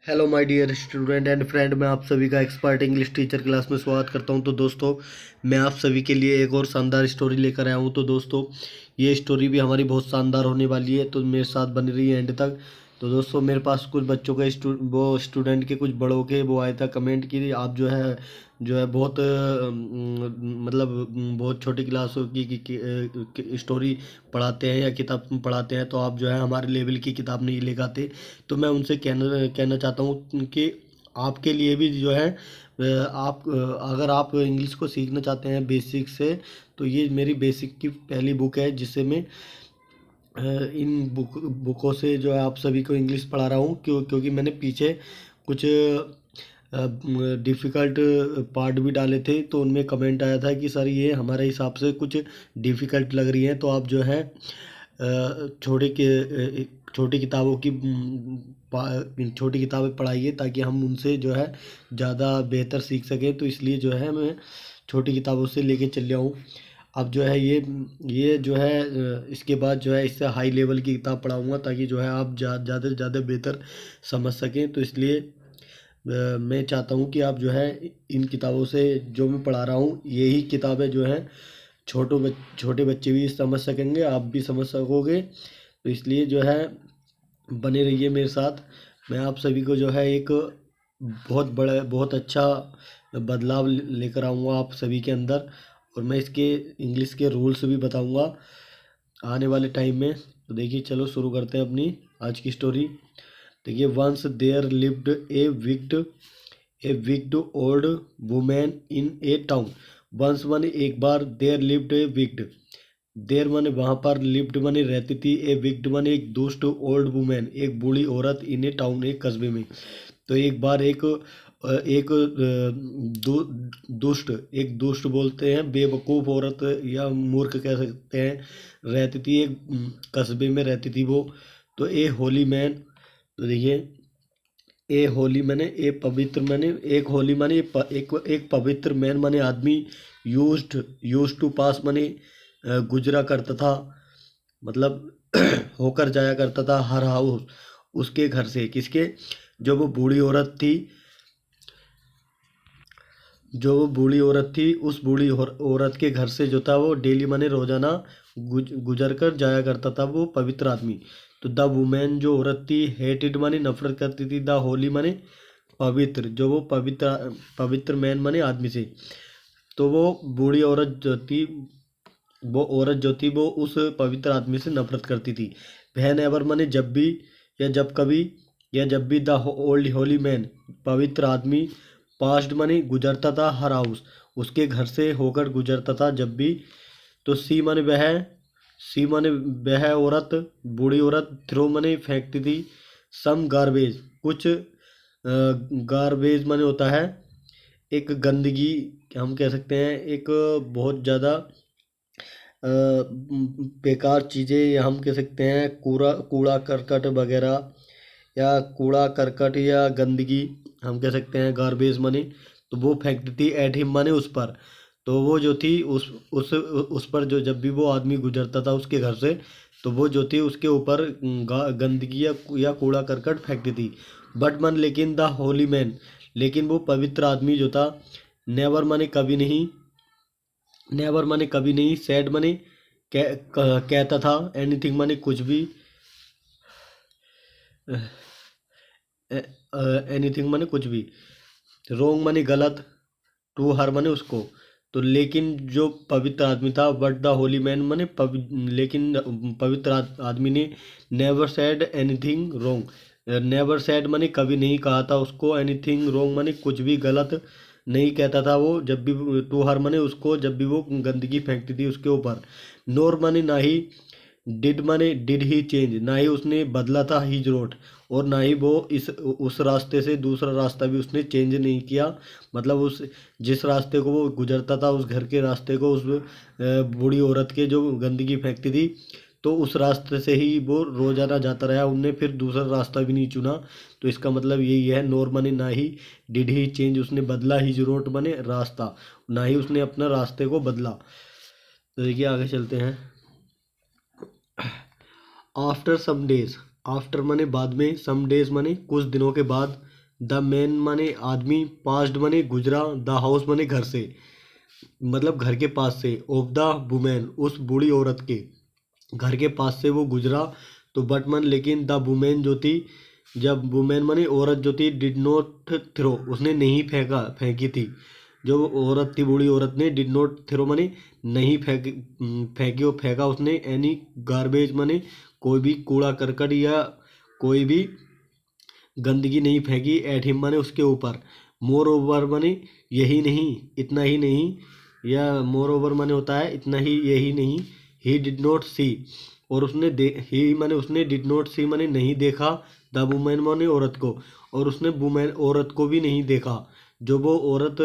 Hello my dear student and friend, मैं आप सभी का एक्सपर्ट इंग्लिश टीचर क्लास में स्वागत करता हूं। तो दोस्तों, मैं आप सभी के लिए एक और शानदार स्टोरी लेकर आया हूं। तो दोस्तों, ये स्टोरी भी हमारी बहुत शानदार होने वाली है, तो मेरे साथ बनी रही एंड तक। तो दोस्तों, मेरे पास कुछ बच्चों के स्टूडेंट के कुछ बड़ों के वो आया था कमेंट की आप जो है बहुत मतलब बहुत छोटी क्लासों की स्टोरी पढ़ाते हैं या किताब पढ़ाते हैं, तो आप जो है हमारे लेवल की किताब नहीं लेकर आते। तो मैं उनसे कहना कहना चाहता हूँ कि आपके लिए भी जो है अगर आप इंग्लिश को सीखना चाहते हैं बेसिक से, तो ये मेरी बेसिक की पहली बुक है, जिससे मैं इन बुकों से जो है आप सभी को इंग्लिश पढ़ा रहा हूँ। क्योंकि मैंने पीछे कुछ डिफ़िकल्ट पार्ट भी डाले थे, तो उनमें कमेंट आया था कि सर ये हमारे हिसाब से कुछ डिफ़िकल्ट लग रही हैं, तो आप जो है छोटी किताबों की छोटी किताबें पढ़ाइए, ताकि हम उनसे जो है ज़्यादा बेहतर सीख सकें। तो इसलिए जो है मैं छोटी किताबों से लेके चल रहा हूँ। अब जो है ये जो है इसके बाद जो है इससे हाई लेवल की किताब पढ़ाऊँगा, ताकि जो है आप ज़्यादा से ज़्यादा बेहतर समझ सकें। तो इसलिए मैं चाहता हूँ कि आप जो है इन किताबों से जो मैं पढ़ा रहा हूँ, यही किताबें जो हैं छोटे बच्चे भी समझ सकेंगे, आप भी समझ सकोगे। तो इसलिए जो है बने रहिए मेरे साथ। मैं आप सभी को जो है एक बहुत अच्छा बदलाव लेकर आऊँगा आप सभी के अंदर, और मैं इसके इंग्लिश के रूल्स भी बताऊँगा आने वाले टाइम में। तो देखिए, चलो शुरू करते हैं अपनी आज की स्टोरी। देखिए, once there lived a wicked old woman in a town. Once माने एक बार, there lived a wicked, there माने वहाँ पर, लिव्ड माने रहती थी, ए विक्ड माने एक दुष्ट, ओल्ड वुमेन एक बूढ़ी औरत, इन ए टाउन एक कस्बे में। तो एक बार एक दुष्ट बोलते हैं बेवकूफ़ औरत या मूर्ख कह सकते हैं, रहती थी एक कस्बे में रहती थी वो। तो ए होली मैन, तो देखिए, ए होली माने ए पवित्र माने, एक होली माने एक पवित्र मैन माने आदमी, यूज्ड टू पास माने गुजरा करता था, मतलब होकर जाया करता था, हर हाउस उसके घर से, किसके, जो वो बूढ़ी औरत थी, जो वो बूढ़ी औरत थी, उस बूढ़ी औरत के घर से जो था वो डेली माने रोजाना गुजर कर जाया करता था वो पवित्र आदमी। तो द वुमेन जो औरत थी, हेटेड माने नफरत करती थी, द होली माने पवित्र, जो वो पवित्र मैन माने आदमी से। तो वो बूढ़ी औरत जो थी, वो उस पवित्र आदमी से नफरत करती थी। वहन एवर माने जब भी, या जब कभी, या जब भी द ओल्ड होली मैन पवित्र आदमी, पास्ट माने गुजरता था, हर हाउस उसके घर से होकर गुजरता था जब भी। तो सी माने वह औरत, बूढ़ी औरत, थ्रो माने फेंकती थी, सम गार्बेज कुछ, गार्बेज माने होता है एक गंदगी, हम कह सकते हैं एक बहुत ज़्यादा बेकार चीज़ें, या हम कह सकते हैं कूड़ा कूड़ा करकट वगैरह, या कूड़ा करकट या गंदगी, हम कह सकते हैं गार्बेज मनी। तो वो फेंकती थी एट हिम मनी, उस पर। तो वो जो थी उस पर, जो जब भी वो आदमी गुजरता था उसके घर से, तो वो जो थी उसके ऊपर गंदगी या कूड़ा करकट फेंकती थी। बट मन, लेकिन द होली मैन, लेकिन वो पवित्र आदमी जो था, नेवर माने कभी नहीं, नेवर माने कभी नहीं, सैड माने कहता था, एनीथिंग माने कुछ भी, एनीथिंग माने कुछ भी, रोंग माने गलत, टू हर माने उसको। तो लेकिन जो पवित्र आदमी था, बट द होली मैन माने लेकिन पवित्र आदमी ने नेवर सेड एनीथिंग रोंग, नेवर सेड माने कभी नहीं कहा था उसको, एनीथिंग रोंग माने कुछ भी गलत नहीं कहता था वो, जब भी टू हर माने उसको, जब भी वो गंदगी फेंकती थी उसके ऊपर। नोर माने ना ही, डिड माने डिड ही चेंज, ना ही उसने बदला था हिज रोड, और ना ही वो उस रास्ते से दूसरा रास्ता भी उसने चेंज नहीं किया। मतलब उस जिस रास्ते को वो गुजरता था, उस घर के रास्ते को, उस बूढ़ी औरत के जो गंदगी फेंकती थी, तो उस रास्ते से ही वो रोजाना जाता रहा, उनने फिर दूसरा रास्ता भी नहीं चुना। तो इसका मतलब यही है, नोर माने ना ही, डिड ही चेंज उसने बदला, हिज रोड माने रास्ता, ना ही उसने अपना रास्ते को बदला। तो देखिए, आगे चलते हैं। आफ्टर सम डेज, आफ्टर माने बाद में, सम डेज माने कुछ दिनों के बाद, द मैन माने आदमी, पास्ड माने गुजरा, द हाउस माने घर से, मतलब घर के पास से, ऑफ द वुमेन उस बूढ़ी औरत के, घर के पास से वो गुजरा। तो बट मन लेकिन द वुमेन जो थी, जब वुमेन माने औरत जो थी, डिड नॉट थ्रो उसने नहीं फेंकी थी। जो औरत थी, बूढ़ी औरत ने डिड नॉट थ्रो माने नहीं फेंका उसने, एनी गार्बेज माने कोई भी कूड़ा करकट या कोई भी गंदगी नहीं फेंकी, एट हिम माने उसके ऊपर, मोर ओवर माने यही नहीं, इतना ही नहीं, या मोर ओवर माने होता है इतना ही, यही नहीं, ही डिड नॉट सी और उसने ही माने उसने, डिड नॉट सी माने नहीं देखा, द वुमेन माने औरत को, और उसने वुमेन औरत को भी नहीं देखा। जो वो औरत,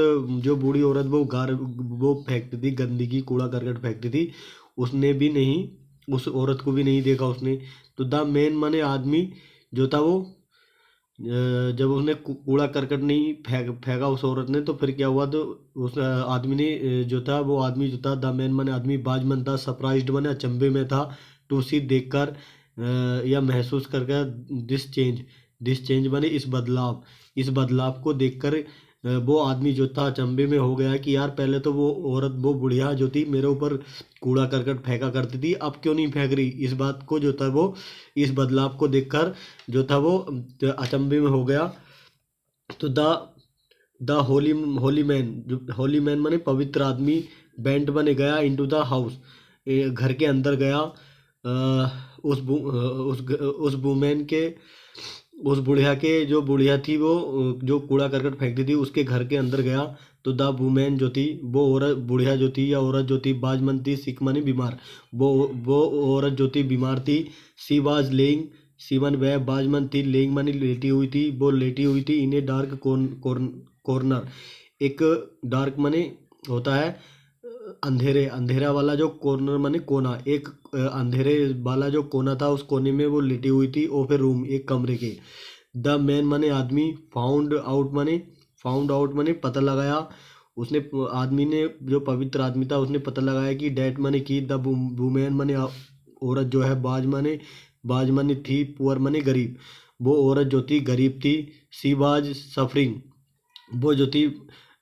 जो बूढ़ी औरत वो फेंकती थी गंदगी, कूड़ा करकट फेंकती थी, उसने भी नहीं, उस औरत को भी नहीं देखा उसने। तो द मैन माने आदमी जो था वो, जब उसने कूड़ा करकट नहीं फेंका उस औरत ने, तो फिर क्या हुआ, तो उस आदमी ने, जो था वो आदमी जो था, द मैन माने आदमी, बाजमन था, सरप्राइज्ड माने अचंभे में था, टू सी देखकर, या महसूस करके, दिस चेंज माने इस बदलाव को देखकर, वो आदमी जो था अचंभे में हो गया कि यार पहले तो वो औरत, वो बुढ़िया जो थी मेरे ऊपर कूड़ा करकट फेंका करती थी, अब क्यों नहीं फेंक रही। इस बात को जो था वो, इस बदलाव को देखकर जो था वो अचंभे में हो गया। तो द होली मैन, जो होली मैन माने पवित्र आदमी, बेंट बने गया इनटू द हाउस, घर के अंदर गया, उस वुमेन के, उस बुढ़िया के, जो बुढ़िया थी वो, जो कूड़ा करकट फेंकती थी, उसके घर के अंदर गया। तो द वुमेन जो थी, वो औरत, बुढ़िया जो थी या औरत जो थी, बाजमन थी, सिक माने बीमार, वो औरत जो थी बीमार थी, सी वाज लेइंग, सीमन वह बाजमन थी, लेइंग मानी लेटी हुई थी, वो लेटी हुई थी, इन ए डार्क कॉर्नर, एक डार्क माने होता है अंधेरे, अंधेरा वाला जो कॉर्नर माने कोना, एक अंधेरे वाला जो कोना था, उस कोने में वो लेटी हुई थी, और फिर रूम, एक कमरे के। द मैन माने आदमी, फाउंड आउट माने पता लगाया, उसने, आदमी ने, जो पवित्र आदमी था, उसने पता लगाया कि डैट माने की, द वुमेन माने औरत जो है, बाज माने थी, पुअर माने गरीब, वो औरत जो थी गरीब थी, सी बाज सफरिंग, वो जो थी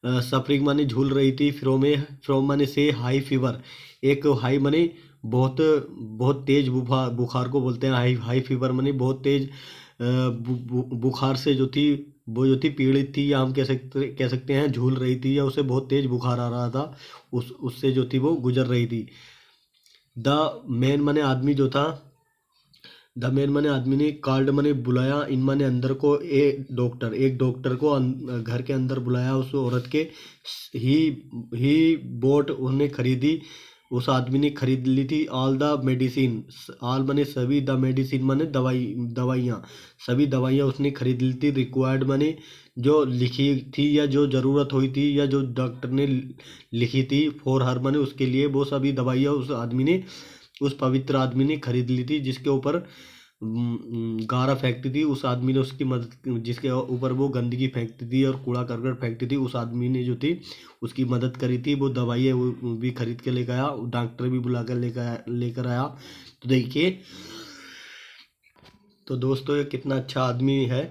सफरिंग माने झूल रही थी, फ्रोम माने से, हाई फीवर, एक हाई माने बहुत बहुत तेज बुखार को बोलते हैं, हाई फीवर माने बहुत तेज बुखार से जो थी, वो जो थी पीड़ित थी, या हम कह सकते हैं झूल रही थी, या उसे बहुत तेज बुखार आ रहा था, उससे जो थी वो गुजर रही थी। द मैन माने आदमी जो था, द मैन माने आदमी ने, कार्ड माने बुलाया, इन माने अंदर को, एक डॉक्टर को घर के अंदर बुलाया उस औरत के, ही ही बोट उन्हें खरीदी, उस आदमी ने खरीद ली थी, ऑल द मेडिसिन, ऑल माने सभी, द मेडिसिन माने दवाइयाँ, सभी दवाइयाँ उसने खरीद ली थी, रिक्वायर्ड माने जो लिखी थी, या जो ज़रूरत हुई थी, या जो डॉक्टर ने लिखी थी, फॉर हर माने उसके लिए, वो सभी दवाइयाँ उस आदमी ने, उस पवित्र आदमी ने खरीद ली थी, जिसके ऊपर गारा फेंकती थी, उस आदमी ने उसकी मदद, जिसके ऊपर वो गंदगी फेंकती थी और कूड़ा करकट फेंकती थी, उस आदमी ने जो थी उसकी मदद करी थी, वो दवाइयाँ वो भी खरीद के लेकर आया, डॉक्टर भी बुला कर लेकर आया। तो देखिए, तो दोस्तों ये कितना अच्छा आदमी है,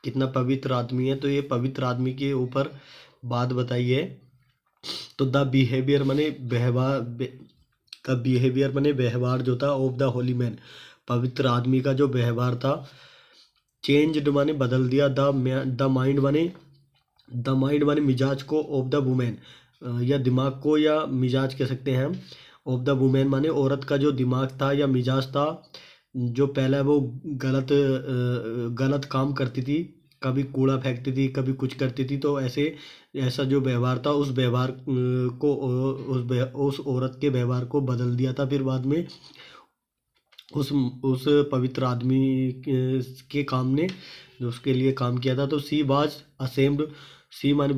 कितना पवित्र आदमी है। तो ये पवित्र आदमी के ऊपर बात बताइए। तो द बिहेवियर माने व्यवहार, का बिहेवियर माने व्यवहार जो था, ऑफ द होली मैन, पवित्र आदमी का जो व्यवहार था, चेंज्ड माने बदल दिया, द माइंड माने मिजाज को, ऑफ द वुमेन, या दिमाग को, या मिजाज कह सकते हैं हम, ऑफ द वुमेन माने औरत का जो दिमाग था या मिजाज था, जो पहले वो गलत काम करती थी, कभी कूड़ा फेंकती थी, कभी कुछ करती थी, तो ऐसा जो व्यवहार था, उस व्यवहार को, उस औरत के व्यवहार को बदल दिया था फिर बाद में, उस पवित्र आदमी के काम ने, जो उसके लिए काम किया था। तो सी बाज असेम्ड, सी माने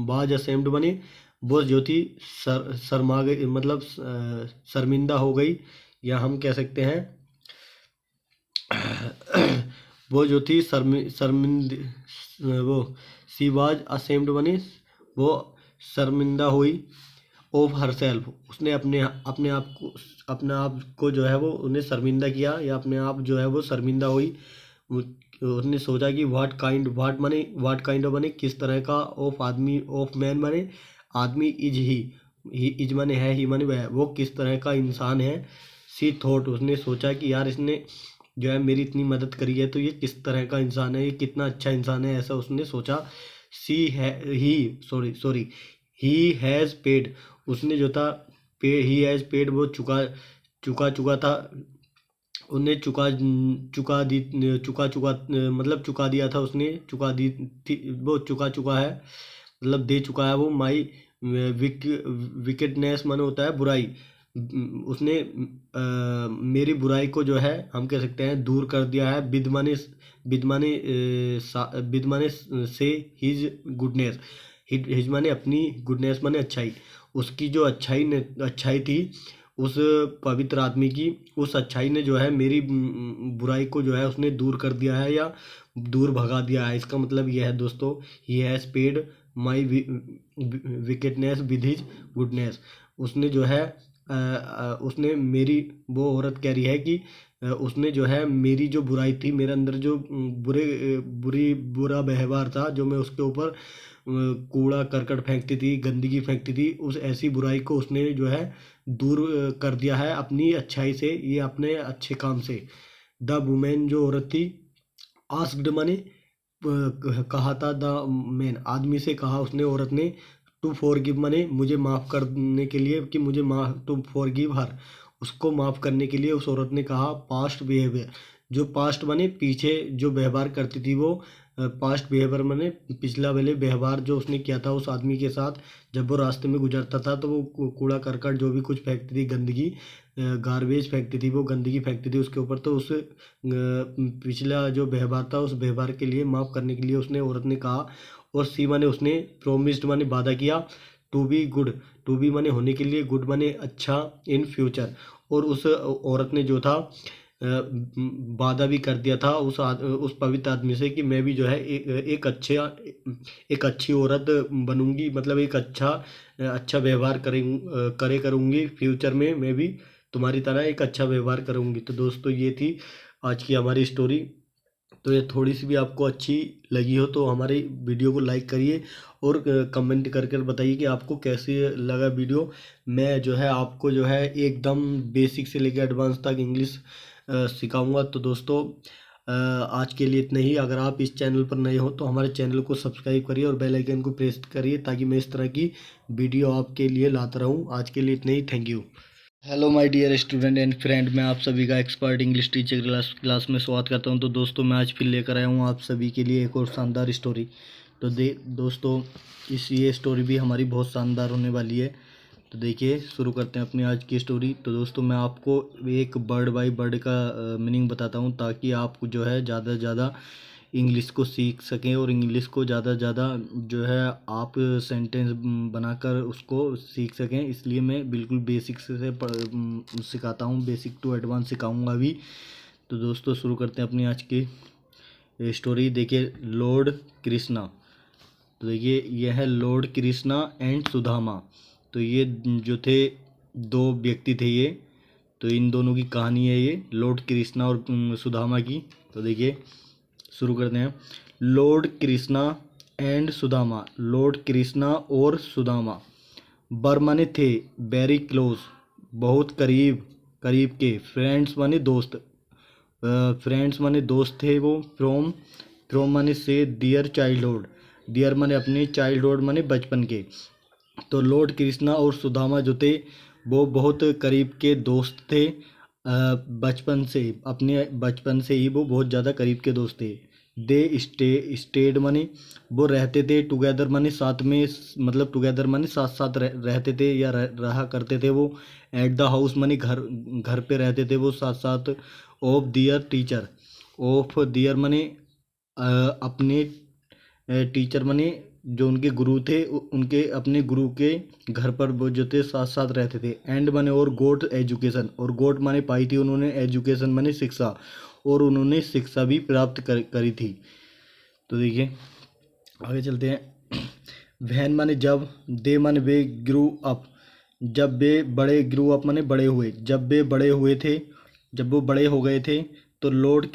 बाज असेम्ड बने, वो जो थी शर्मा गई, मतलब शर्मिंदा हो गई, या हम कह सकते हैं वो जो थी शर्मिंद, वो सी वाज असेम्ड बनी, वो शर्मिंदा हुई, ऑफ हरसेल्फ, उसने अपने आप को जो है वो उन्हें शर्मिंदा किया, या अपने आप जो है वो शर्मिंदा हुई, उसने सोचा कि व्हाट माने किस तरह का, ऑफ आदमी, ऑफ मैन माने आदमी, इज ही इज माने है, ही माने वह, वो किस तरह का इंसान है। सी थॉट, उसने सोचा कि यार इसने जो है मेरी इतनी मदद करी है तो ये किस तरह का इंसान है, ये कितना अच्छा इंसान है, ऐसा उसने सोचा। सी है ही सॉरी ही हैज़ पेड, उसने जो था पे ही हैज़ पेड, वो चुका था, उन्हें चुका मतलब चुका दिया था उसने, चुका दी थी, वो चुका है, मतलब दे चुका है वो। माई विकेटनेस माने होता है बुराई, उसने मेरी बुराई को जो है हम कह सकते हैं दूर कर दिया है। बिद माने से हिज गुडनेस, हिज माने अपनी, गुडनेस माने अच्छाई, उसकी जो अच्छाई थी उस पवित्र आदमी की, उस अच्छाई ने जो है मेरी बुराई को जो है उसने दूर कर दिया है या दूर भगा दिया है। इसका मतलब यह है दोस्तों, he has paid my wickedness with his goodness, उसने जो है उसने मेरी, वो औरत कह रही है कि उसने जो है मेरी जो बुराई थी, मेरे अंदर जो बुरा व्यवहार था, जो मैं उसके ऊपर कूड़ा करकट फेंकती थी, गंदगी फेंकती थी, उस ऐसी बुराई को उसने जो है दूर कर दिया है अपनी अच्छाई से, ये अपने अच्छे काम से। द वुमेन, जो औरत थी, आस्क्ड माने कहा था, द मैन आदमी से कहा उसने, औरत ने, टू फॉरगिव माने मुझे माफ़ करने के लिए, कि मुझे टू फॉरगिव हर, उसको माफ़ करने के लिए उस औरत ने कहा। पास्ट बिहेवियर, जो पास्ट माने पीछे जो व्यवहार करती थी वो, पास्ट बिहेवियर माने पिछला वाले व्यवहार जो उसने किया था उस आदमी के साथ, जब वो रास्ते में गुजरता था तो वो कूड़ा करकट जो भी कुछ फेंकती थी, गंदगी, गार्बेज फेंकती थी, वो गंदगी फेंकती थी उसके ऊपर, तो उस पिछला जो व्यवहार था उस व्यवहार के लिए माफ़ करने के लिए उसने, औरत ने कहा। और सी माने उसने प्रोमिस्ड माने वादा किया, to be good, to be माने होने के लिए, गुड माने अच्छा, इन फ्यूचर, और उस औरत ने जो था वादा भी कर दिया था उस पवित्र आदमी से कि मैं भी जो है एक अच्छी औरत बनूंगी, मतलब एक अच्छा व्यवहार करूंगी, फ्यूचर में मैं भी तुम्हारी तरह एक अच्छा व्यवहार करूंगी। तो दोस्तों ये थी आज की हमारी स्टोरी। तो ये थोड़ी सी भी आपको अच्छी लगी हो तो हमारी वीडियो को लाइक करिए और कमेंट करके बताइए कि आपको कैसे लगा वीडियो। मैं जो है आपको जो है एकदम बेसिक से लेकर एडवांस तक इंग्लिश सिखाऊंगा। तो दोस्तों आज के लिए इतना ही। अगर आप इस चैनल पर नए हो तो हमारे चैनल को सब्सक्राइब करिए और बेल आइकन को प्रेस करिए ताकि मैं इस तरह की वीडियो आपके लिए लाता रहूं। आज के लिए इतना ही। Thank you. Hello my dear student and friend, मैं आप सभी का एक्सपर्ट इंग्लिश टीचर क्लास में स्वागत करता हूं। तो दोस्तों मैं आज फिर लेकर आया हूं आप सभी के लिए एक और शानदार स्टोरी। तो दोस्तों ये स्टोरी भी हमारी बहुत शानदार होने वाली है। तो देखिए शुरू करते हैं अपनी आज की स्टोरी। तो दोस्तों मैं आपको एक वर्ड बाय वर्ड का मीनिंग बताता हूं ताकि आप जो है ज़्यादा से ज़्यादा इंग्लिश को सीख सकें और इंग्लिश को ज़्यादा से ज़्यादा जो है आप सेंटेंस बनाकर उसको सीख सकें। इसलिए मैं बिल्कुल बेसिक से सिखाता हूँ, बेसिक टू एडवांस सिखाऊंगा अभी। तो दोस्तों शुरू करते हैं अपनी आज की स्टोरी। देखिए लॉर्ड कृष्णा। तो देखिए यह है लॉर्ड कृष्णा एंड सुदामा। तो ये जो थे दो व्यक्ति थे ये, तो इन दोनों की कहानी है ये, लॉर्ड कृष्णा और सुदामा की। तो देखिए शुरू करते हैं। Lord Krishna and Sudama, Lord Krishna और सुदामा वर माने थे, वेरी क्लोज बहुत करीब करीब के, फ्रेंड्स माने दोस्त, फ्रेंड्स माने दोस्त थे वो, फ्रॉम माने से, डियर चाइल्डहुड, डियर माने अपने, चाइल्डहुड माने बचपन के। तो लॉर्ड कृष्णा और सुदामा जो थे वो बहुत करीब के दोस्त थे, बचपन से, अपने बचपन से ही वो बहुत ज़्यादा करीब के दोस्त थे। दे स्टेड माने वो रहते थे, टुगेदर माने साथ में, मतलब टुगेदर माने साथ साथ रहते थे या रहा करते थे वो। एट द हाउस माने घर पे रहते थे वो साथ साथ। Of their teacher, of their माने अपने, टीचर माने जो उनके गुरु थे, उनके अपने गुरु के घर पर वो जो थे साथ साथ रहते थे। एंड माने और गोट एजुकेशन, और गोट माने पाई थी उन्होंने, एजुकेशन माने शिक्षा, और उन्होंने शिक्षा भी प्राप्त करी थी। तो देखिए आगे चलते हैं। वैन माने जब, दे माने वे, ग्रू अप जब वे बड़े, ग्रू अप माने बड़े हुए, जब वे बड़े हुए थे, जब वो बड़े हो गए थे। तो लॉर्ड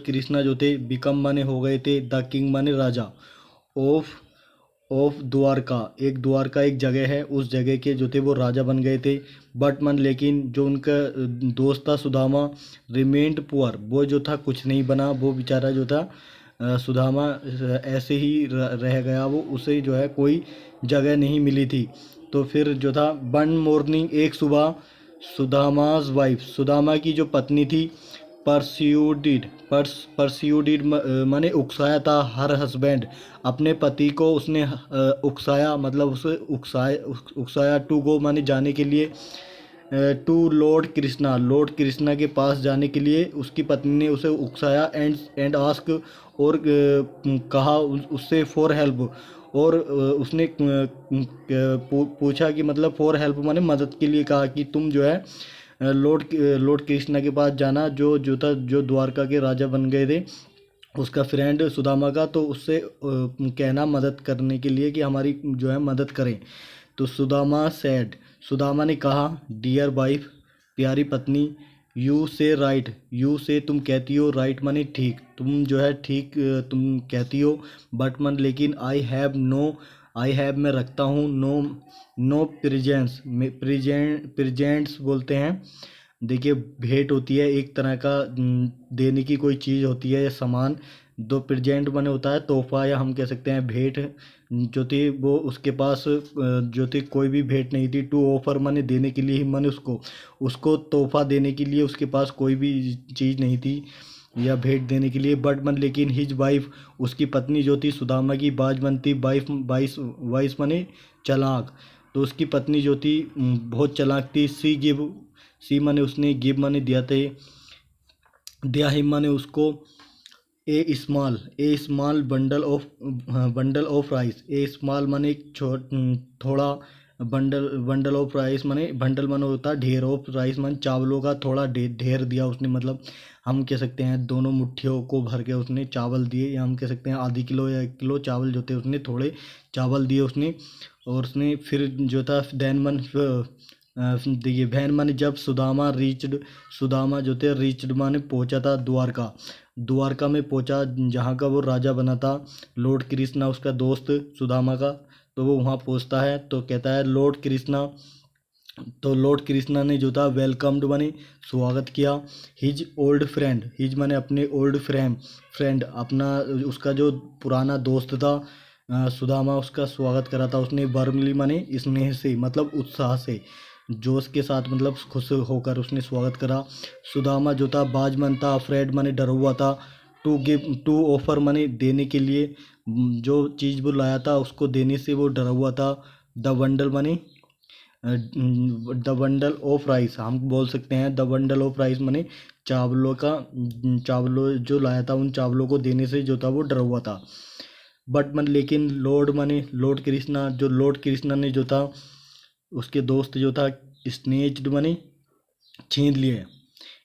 कृष्णा जो थे बिकम माने हो गए थे द किंग माने राजा ऑफ द्वारका। द्वारका एक जगह है, उस जगह के जो थे वो राजा बन गए थे। बट मन लेकिन जो उनका दोस्त था सुदामा रिमेंड पुअर, वो जो था कुछ नहीं बना, वो बेचारा जो था सुदामा ऐसे ही रह गया, वो उसे जो है कोई जगह नहीं मिली थी। तो फिर जो था वन मॉर्निंग एक सुबह सुदामाज वाइफ, सुदामा की जो पत्नी थी परस्यूडिड माने उकसाया था हर हस्बैंड, अपने पति को उसने उकसाया, मतलब उसे उकसाया टू गो माने जाने के लिए, टू लॉर्ड कृष्णा के पास जाने के लिए उसकी पत्नी ने उसे उकसाया एंड आस्क, और कहा उससे फॉर हेल्प, और उसने पूछा कि मतलब फॉर हेल्प माने मदद के लिए कहा कि तुम जो है लॉर्ड कृष्णा के पास जाना, जो द्वारका के राजा बन गए थे, उसका फ्रेंड सुदामा का, तो उससे कहना मदद करने के लिए कि हमारी जो है मदद करें। तो सुदामा ने कहा डियर वाइफ, प्यारी पत्नी, यू से राइट, यू से तुम कहती हो, राइट माने ठीक, तुम जो है ठीक तुम कहती हो, बट मन लेकिन आई हैव मैं रखता हूँ नो प्रेजेंट्स बोलते हैं। देखिए भेंट होती है एक तरह का देने की कोई चीज़ होती है या सामान। दो प्रेजेंट बने होता है तोहफा, या हम कह सकते हैं भेंट जो थी वो उसके पास जो थी कोई भी भेंट नहीं थी। टू ऑफर माने देने के लिए ही, माने उसको तोहफा देने के लिए उसके पास कोई भी चीज़ नहीं थी या भेंट देने के लिए। बट मन लेकिन हिज वाइफ, उसकी पत्नी जो थी सुदामा की बाजमन थी, वाइस माने चालाक, तो उसकी पत्नी जो थी बहुत चालाक थी। सी माने उसने, गिव माने दिया हिम माने उसको, a small bundle of rice, a small माने थोड़ा, बंडल ऑफ राइस माने बंडल माने होता है ढेर, ऑफ राइस माने चावलों का थोड़ा ढेर दिया उसने, मतलब हम कह सकते हैं दोनों मुट्ठियों को भर के उसने चावल दिए, या हम कह सकते हैं आधी किलो या 1 किलो चावल जो थे उसने थोड़े चावल दिए उसने। और उसने फिर जो था देखिए बहन माने जब सुदामा जो थे रीच्ड माने पहुंचा था द्वारका में पहुंचा, जहाँ का वो राजा बना था लॉर्ड कृष्णा उसका दोस्त सुदामा का। तो वो वहाँ पहुंचता है तो कहता है लॉर्ड कृष्णा ने जो था वेलकम्ड माने स्वागत किया हिज ओल्ड फ्रेंड, हिज माने अपने ओल्ड फ्रेंड अपना उसका जो पुराना दोस्त था सुदामा, उसका स्वागत करा था उसने वार्मली माने स्नेह से, मतलब उत्साह से, जोश के साथ, मतलब खुश होकर उसने स्वागत करा। सुदामा जो था बाजमन था, अफ्रेड माने डरा हुआ था, टू ऑफर माने देने के लिए, जो चीज़ वो लाया था उसको देने से वो डरा हुआ था। द बंडल ऑफ राइस, हम बोल सकते हैं द बंडल ऑफ राइस माने चावलों जो लाया था उन चावलों को देने से जो था वो डरा हुआ था। बट मन लेकिन लॉर्ड कृष्णा ने जो था उसके दोस्त जो था स्नेच्ड माने छीन लिए,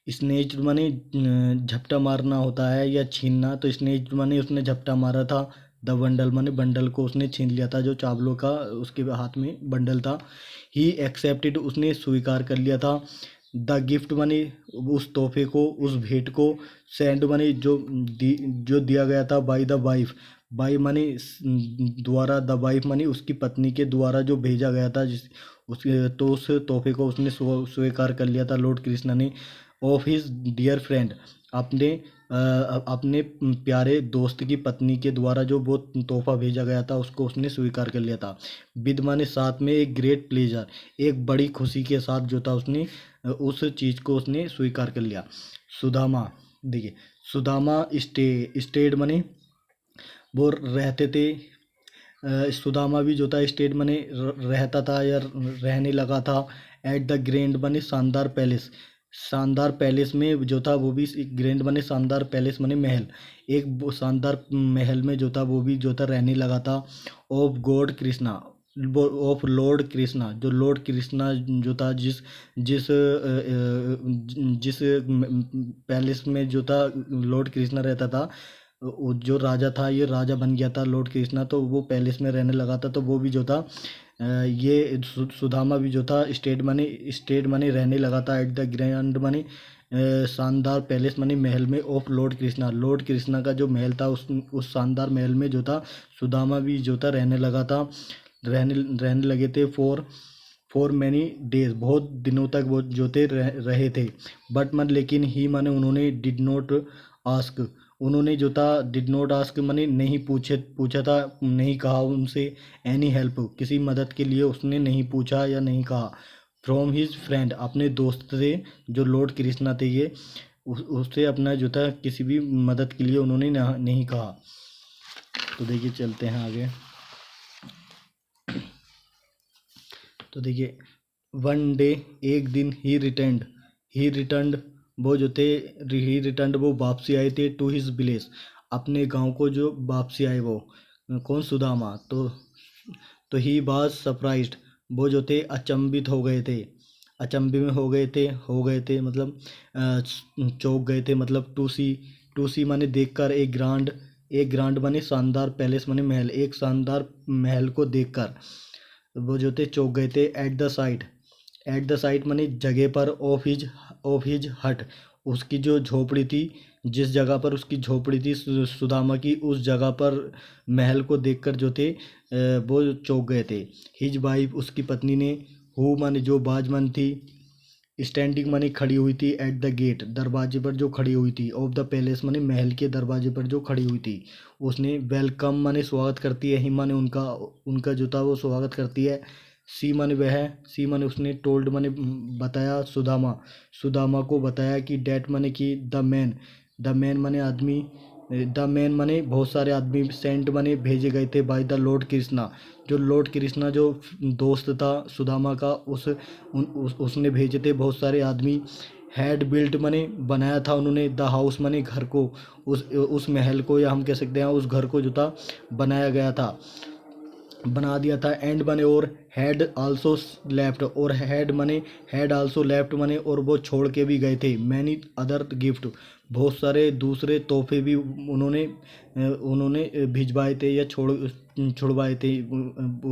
स्नेच्ड माने झपटा मारना होता है या छीनना, तो स्नेच्ड माने उसने झपटा मारा था, द बंडल माने बंडल को उसने छीन लिया था, जो चावलों का उसके हाथ में बंडल था। ही एक्सेप्टेड उसने स्वीकार कर लिया था, द गिफ्ट माने उस तोहफे को, उस भेंट को, सेंड माने जो दिया गया था, बाई द वाइफ, बाई माने द्वारा, द वाइफ माने उसकी पत्नी के द्वारा जो भेजा गया था तो उस तोहफे को उसने स्वीकार कर लिया था लॉर्ड कृष्णा ने। ऑफ हिज डियर फ्रेंड, अपने प्यारे दोस्त की पत्नी के द्वारा जो वो तोहफा भेजा गया था उसको उसने स्वीकार कर लिया था। विद माने साथ में, एक ग्रेट प्लेजर, एक बड़ी खुशी के साथ जो था उसने उस चीज़ को उसने स्वीकार कर लिया। सुदामा, देखिए सुदामा स्टेड माने वो रहते थे, सुदामा भी जो था स्टेट माने रहता था या रहने लगा था एट द ग्रैंड माने शानदार पैलेस में जो था वो भी ग्रैंड माने शानदार पैलेस माने महल, एक शानदार महल में जो था वो भी जो था रहने लगा था। ऑफ लॉर्ड कृष्णा, जो लॉर्ड कृष्णा जो था जिस पैलेस में जो था लॉर्ड कृष्णा रहता था, जो राजा था, ये राजा बन गया था लॉर्ड कृष्णा, तो वो पैलेस में रहने लगा था। तो वो भी जो था ये सुदामा भी जो था स्टेट माने रहने लगा था एट द ग्रैंड माने शानदार पैलेस माने महल में ऑफ लॉर्ड कृष्णा का जो महल था उस शानदार महल में जो था सुदामा भी जो था रहने लगा था, रहने लगे थे फॉर मैनी डेज, बहुत दिनों तक वो जो थे रहे थे। बट मन लेकिन ही माने उन्होंने डिड नॉट आस्क, उन्होंने जो था डिड नॉट आस्क माने नहीं पूछा था, नहीं कहा उनसे एनी हेल्प, किसी मदद के लिए उसने नहीं पूछा या नहीं कहा। फ्रॉम हिज फ्रेंड, अपने दोस्त से जो लॉर्ड कृष्णा थे ये, उससे अपना जो था किसी भी मदद के लिए उन्होंने नहीं कहा। तो देखिए चलते हैं आगे। तो देखिए वन डे, एक दिन ही रिटर्नड वो जो थे ही रिटर्नड वो वापसी आए थे टू हिज विलेज, अपने गांव को जो वापसी आए वो कौन, सुदामा। तो ही वाज सरप्राइज्ड, वो जो थे अचंभित हो गए थे, अचंभे में हो गए थे मतलब चौंक गए थे, मतलब टू सी माने देखकर, एक ग्रांड माने शानदार पैलेस माने महल, एक शानदार महल को देखकर वो जो थे चौंक गए थे। एट द साइट माने जगह पर, ऑफ हिज हट, उसकी जो झोपड़ी थी, जिस जगह पर उसकी झोपड़ी थी सुदामा की, उस जगह पर महल को देखकर जो थे वो चौंक गए थे। हिज वाइफ, उसकी पत्नी ने, हु माने जो बाजमन थी, स्टैंडिंग माने खड़ी हुई थी, एट द गेट, दरवाजे पर जो खड़ी हुई थी, ऑफ द पैलेस माने महल के दरवाजे पर जो खड़ी हुई थी, उसने वेलकम माने स्वागत करती है, ही माने उनका उनका जो था वो स्वागत करती है। सी माने उसने, टोल्ड माने बताया, सुदामा को बताया कि डैट माने कि द मैन माने आदमी, द मैन माने बहुत सारे आदमी, सेंट माने भेजे गए थे, बाय द लॉर्ड कृष्णा, जो लॉर्ड कृष्णा जो दोस्त था सुदामा का, उसने भेजे थे बहुत सारे आदमी। हैड बिल्ट माने बनाया था उन्होंने, द हाउस माने घर को, उस महल को, या हम कह सकते हैं उस घर को जो था बनाया गया था, बना दिया था। एंड माने और, हैड आल्सो लेफ्ट, और हैड आल्सो लेफ्ट माने और वो छोड़ के भी गए थे, मैनी अदर गिफ्ट, बहुत सारे दूसरे तोहफे भी उन्होंने भिजवाए थे या छुड़वाए थे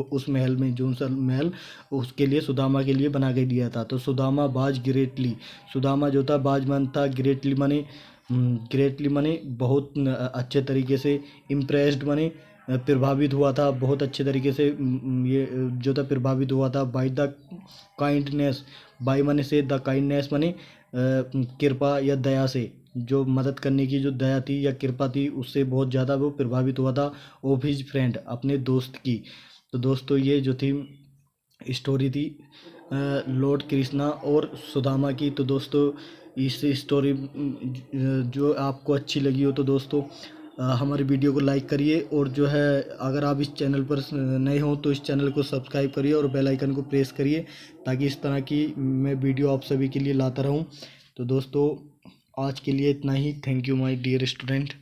उस महल में, जो सा महल उसके लिए सुदामा के लिए बना के दिया था। तो सुदामा बाज ग्रेटली, सुदामा जो था बाजमान था, ग्रेटली माने बहुत अच्छे तरीके से, इम्प्रेस्ड माने प्रभावित हुआ था, बहुत अच्छे तरीके से ये जो था प्रभावित हुआ था, बाय द काइंडनेस, बाय माने से, द काइंडनेस माने कृपा या दया से, जो मदद करने की जो दया थी या कृपा थी, उससे बहुत ज़्यादा वो प्रभावित हुआ था, ऑफ हिज फ्रेंड, अपने दोस्त की। तो दोस्तों ये जो थी स्टोरी थी लॉर्ड कृष्णा और सुदामा की। तो दोस्तों इस स्टोरी जो आपको अच्छी लगी हो तो दोस्तों हमारी वीडियो को लाइक करिए, और जो है अगर आप इस चैनल पर नए हो तो इस चैनल को सब्सक्राइब करिए और बेल आइकन को प्रेस करिए, ताकि इस तरह की मैं वीडियो आप सभी के लिए लाता रहूं। तो दोस्तों आज के लिए इतना ही। Thank you my dear student.